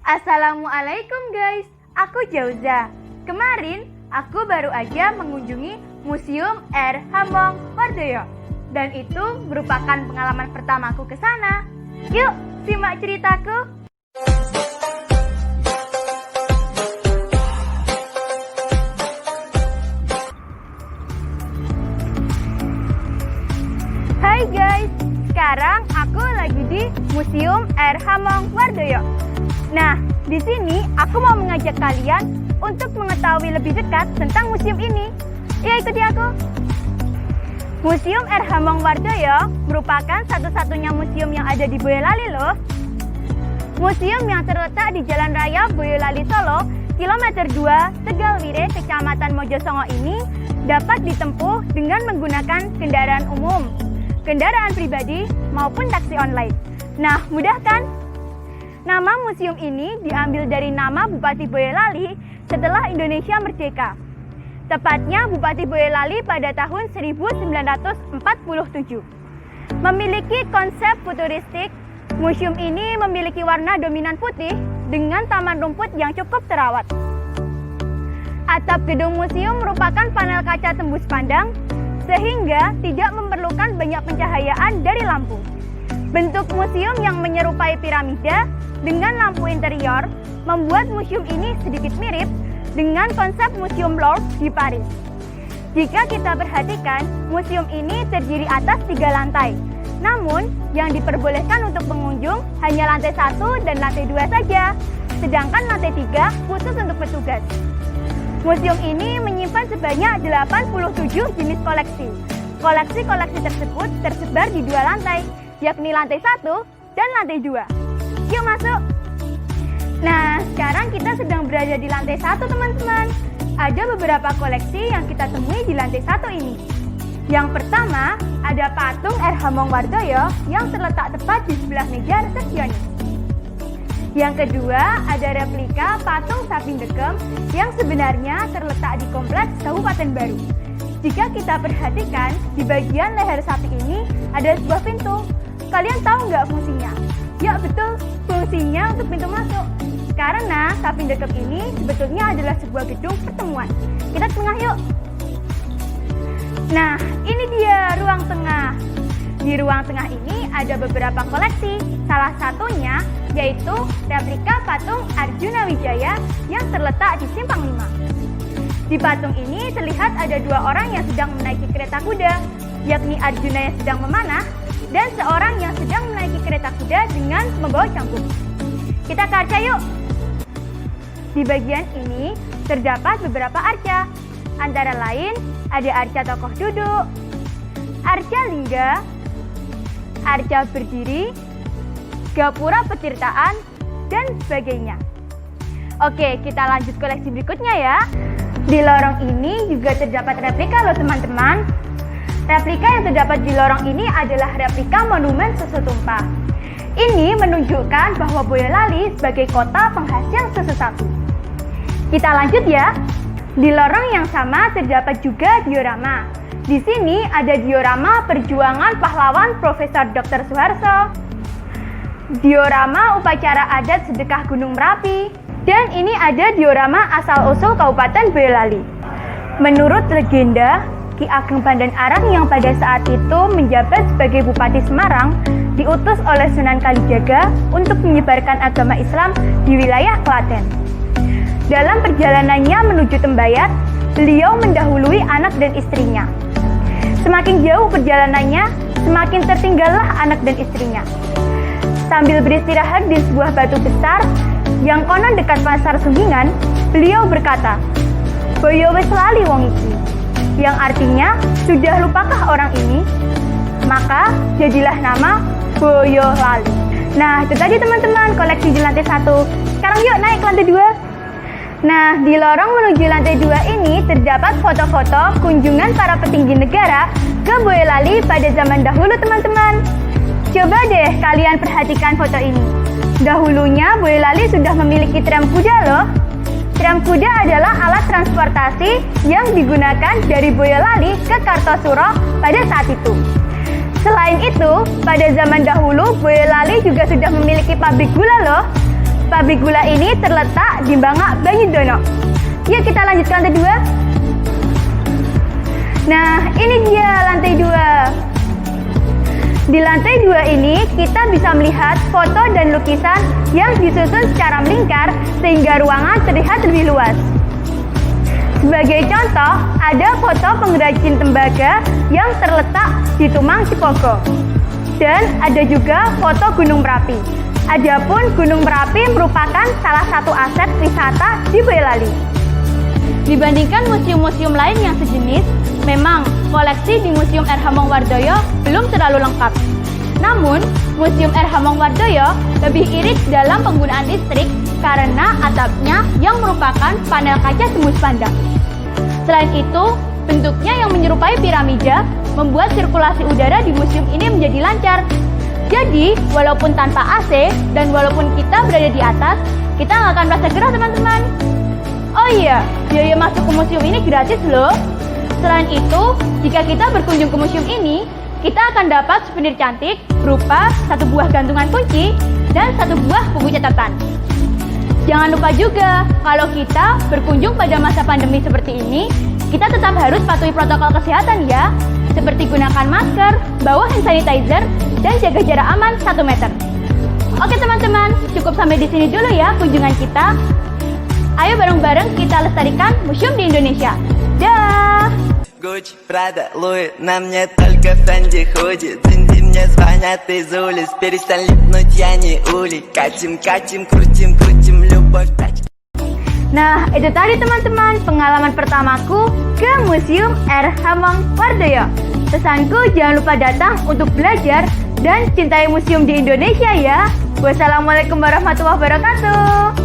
Assalamualaikum guys, aku Jauza. Kemarin aku baru aja mengunjungi Museum R. Hamengwardoyo dan itu merupakan pengalaman pertamaku ke sana. Yuk, simak ceritaku. Hai guys, sekarang aku lagi di Museum R. Hamengwardoyo. Nah, di sini aku mau mengajak kalian untuk mengetahui lebih dekat tentang museum ini. Ya, ikuti aku. Museum R. Hamengwardoyo merupakan satu-satunya museum yang ada di Boyolali loh. Museum yang terletak di Jalan Raya Boyolali Solo, kilometer 2, Tegalwire, Kecamatan Mojosongo ini dapat ditempuh dengan menggunakan kendaraan umum, kendaraan pribadi maupun taksi online. Nah, mudah kan? Nama museum ini diambil dari nama Bupati Boyolali setelah Indonesia merdeka. Tepatnya Bupati Boyolali pada tahun 1947. Memiliki konsep futuristik, museum ini memiliki warna dominan putih dengan taman rumput yang cukup terawat. Atap gedung museum merupakan panel kaca tembus pandang sehingga tidak memerlukan banyak pencahayaan dari lampu. Bentuk museum yang menyerupai piramida dengan lampu interior membuat museum ini sedikit mirip dengan konsep Museum Louvre di Paris. Jika kita perhatikan, museum ini terdiri atas 3 lantai. Namun, yang diperbolehkan untuk pengunjung hanya lantai 1 dan lantai 2 saja, sedangkan lantai 3 khusus untuk petugas. Museum ini menyimpan sebanyak 87 jenis koleksi. Koleksi-koleksi tersebut tersebar di 2 lantai, yakni lantai 1 dan lantai 2. Yuk masuk. Nah, sekarang kita sedang berada di lantai 1 teman-teman. Ada beberapa koleksi yang kita temui di lantai 1 ini. Yang pertama, ada patung R. Hamengwardoyo yang terletak tepat di sebelah meja resepsionis. Yang kedua, ada replika patung Sapindekem yang sebenarnya terletak di Kompleks Kabupaten Baru. Jika kita perhatikan, di bagian leher sapi ini ada sebuah pintu. Kalian tahu nggak fungsinya? Ya betul, fungsinya untuk pintu masuk. Karena Sapindekem ini sebetulnya adalah sebuah gedung pertemuan. Kita ke tengah yuk. Nah, ini dia ruang tengah. Di ruang tengah ini ada beberapa koleksi. Salah satunya yaitu replika patung Arjuna Wijaya yang terletak di Simpang 5. Di patung ini terlihat ada 2 orang yang sedang menaiki kereta kuda, yakni Arjuna yang sedang memanah dan seorang yang sedang menaiki kereta kuda dengan membawa cangkuk. Kita ke arca yuk. Di bagian ini terdapat beberapa arca, antara lain ada arca tokoh duduk, arca lingga, arca berdiri, gapura petirtaan, dan sebagainya. Oke, kita lanjut koleksi berikutnya ya. Di lorong ini juga terdapat replika loh teman-teman. Replika yang terdapat di lorong ini adalah replika monumen susu tumpah. Ini menunjukkan bahwa Boyolali sebagai kota penghasil susu sapi. Kita lanjut ya. Di lorong yang sama terdapat juga diorama. Di sini ada diorama perjuangan pahlawan Profesor Dr. Soeharto, diorama upacara adat sedekah Gunung Merapi, dan ini ada diorama asal-usul Kabupaten Boyolali. Menurut legenda, Ki Ageng Pandan Arang yang pada saat itu menjabat sebagai Bupati Semarang diutus oleh Sunan Kalijaga untuk menyebarkan agama Islam di wilayah Klaten. Dalam perjalanannya menuju Tembayat, beliau mendahului anak dan istrinya. Semakin jauh perjalanannya, semakin tertinggallah anak dan istrinya. Sambil beristirahat di sebuah batu besar yang konon dekat pasar Sunggingan, beliau berkata, "Boyo wis lali wong iki," yang artinya, sudah lupakah orang ini? Maka jadilah nama Boyolali. Nah, itu tadi teman-teman koleksi di lantai 1. Sekarang yuk naik ke lantai 2. Nah, di lorong menuju lantai 2 ini terdapat foto-foto kunjungan para petinggi negara ke Boyolali pada zaman dahulu teman-teman. Coba deh kalian perhatikan foto ini. Dahulunya Boyolali sudah memiliki tram kuda loh. Tram kuda adalah alat transportasi yang digunakan dari Boyolali ke Kartosuro pada saat itu. Selain itu, pada zaman dahulu Boyolali juga sudah memiliki pabrik gula loh. Pabrik gula ini terletak di Bangak, Banyudono. Yuk kita lanjut ke lantai 2. Nah, ini dia lantai 2. Di lantai 2 ini kita bisa melihat foto dan lukisan yang disusun secara melingkar sehingga ruangan terlihat lebih luas. Sebagai contoh, ada foto pengrajin tembaga yang terletak di Tumang Cipogo. Dan ada juga foto Gunung Merapi. Adapun Gunung Merapi merupakan salah satu aset wisata di Boyolali. Dibandingkan museum-museum lain yang sejenis, memang koleksi di Museum R. Hamengwardoyo belum terlalu lengkap. Namun, Museum R. Hamengwardoyo lebih irit dalam penggunaan listrik karena atapnya yang merupakan panel kaca tembus pandang. Selain itu, bentuknya yang menyerupai piramida membuat sirkulasi udara di museum ini menjadi lancar. Jadi, walaupun tanpa AC dan walaupun kita berada di atas, kita nggak akan merasa gerah, teman-teman. Oh iya, biaya masuk ke museum ini gratis loh. Selain itu, jika kita berkunjung ke museum ini, kita akan dapat souvenir cantik berupa 1 buah gantungan kunci dan 1 buah buku catatan. Jangan lupa juga, kalau kita berkunjung pada masa pandemi seperti ini, kita tetap harus patuhi protokol kesehatan ya, seperti gunakan masker, bawa hand sanitizer, dan jaga jarak aman 1 meter. Oke teman-teman, cukup sampai di sini dulu ya kunjungan kita. Ayo bareng-bareng kita lestarikan museum di Indonesia. Dah! Gucci, Prada, Louis, на мне только Фенди ходит. Динди мне звонят из улиц, перестань липнуть, я не улей. Катим, катим, крутим, крутим, любовь тачки. Nah, itu tadi teman-teman pengalaman pertamaku ke Museum R. Hamengwardoyo. Pesanku jangan lupa datang untuk belajar dan cintai museum di Indonesia ya. Wassalamualaikum warahmatullahi wabarakatuh.